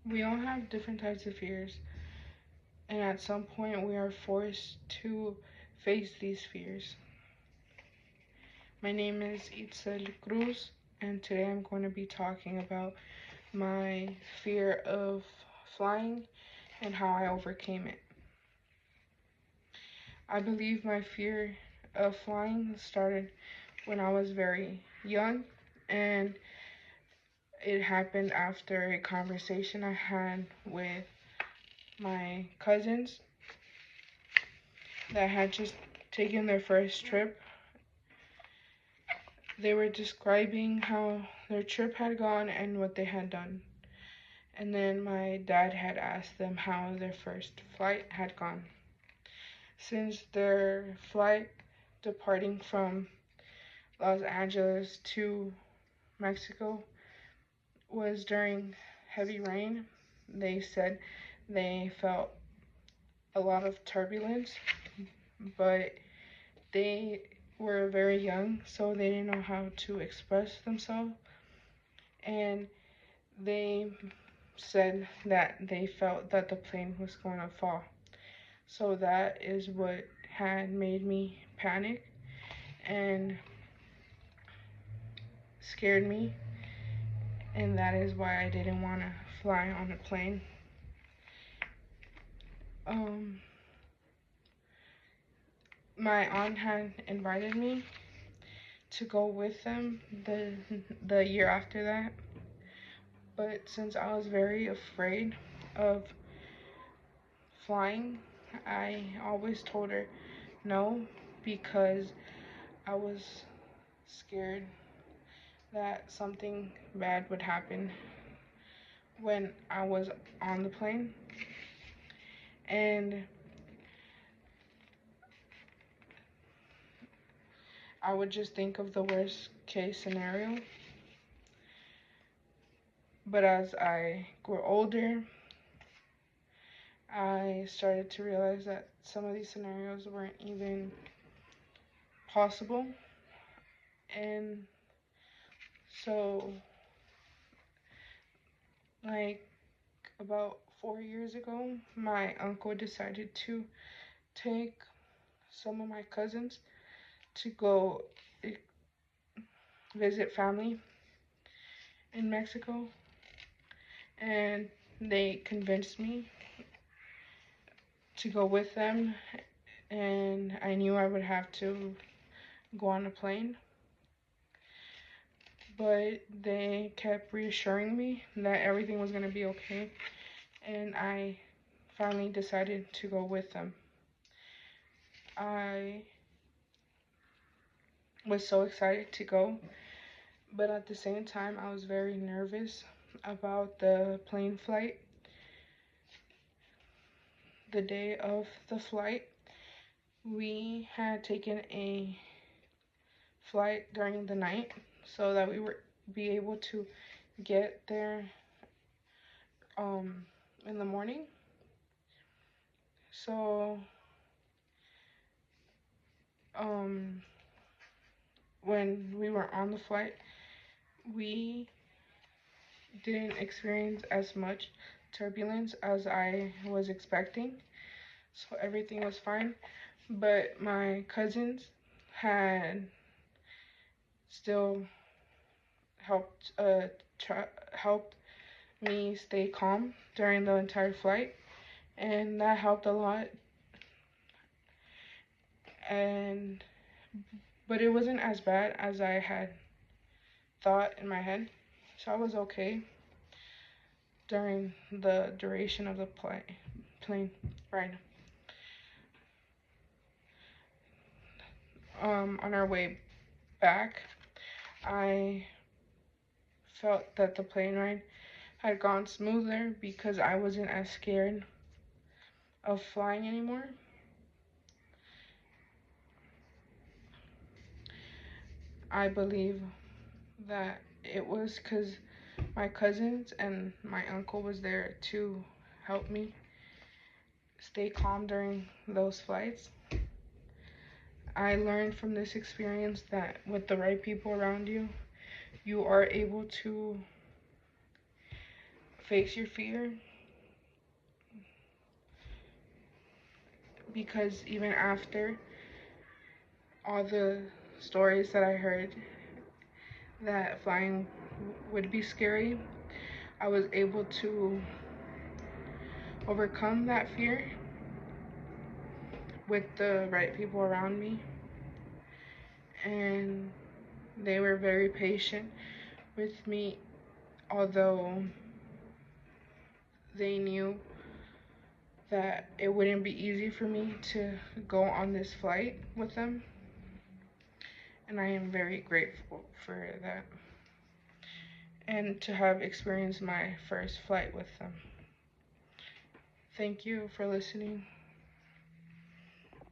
We all have different types of fears, and at some point, we are forced to face these fears. My name is Itzel Cruz, and today I'm going to be talking about my fear of flying and how I overcame it. I believe my fear of flying started when I was very young, and it happened after a conversation I had with my cousins that had just taken their first trip. They were describing how their trip had gone and what they had done. And then my dad had asked them how their first flight had gone. Since their flight departing from Los Angeles to Mexico was during heavy rain, they said they felt a lot of turbulence, but they were very young, so they didn't know how to express themselves. And they said that they felt that the plane was going to fall. So that is what had made me panic and scared me, and that is why I didn't want to fly on a plane. Um, my aunt had invited me to go with them the year after that, but since I was very afraid of flying, I always told her no because I was scared that something bad would happen when I was on the plane. And I would just think of the worst case scenario. But as I grew older, I started to realize that some of these scenarios weren't even possible. And so, like about 4 years ago, my uncle decided to take some of my cousins to go visit family in Mexico, and they convinced me to go with them, and I knew I would have to go on a plane, but they kept reassuring me that everything was going to be okay, and I finally decided to go with them. I was so excited to go, but at the same time, I was very nervous about the plane flight. The day of the flight, we had taken a flight during the night so that we would be able to get there in the morning. So um when we were on the flight, we didn't experience as much turbulence as I was expecting. So everything was fine, but my cousins had still helped helped me stay calm during the entire flight, and that helped a lot. And but it wasn't as bad as I had thought in my head, so I was okay during the duration of the plane ride. On our way back, I felt that the plane ride had gone smoother because I wasn't as scared of flying anymore. I believe that it was because my cousins and my uncle was there to help me stay calm during those flights. I learned from this experience that with the right people around you, you are able to face your fear, because even after all the stories that I heard that flying would be scary, I was able to overcome that fear with the right people around me, and they were very patient with me, although they knew that it wouldn't be easy for me to go on this flight with them, and I am very grateful for that, and to have experienced my first flight with them. Thank you for listening.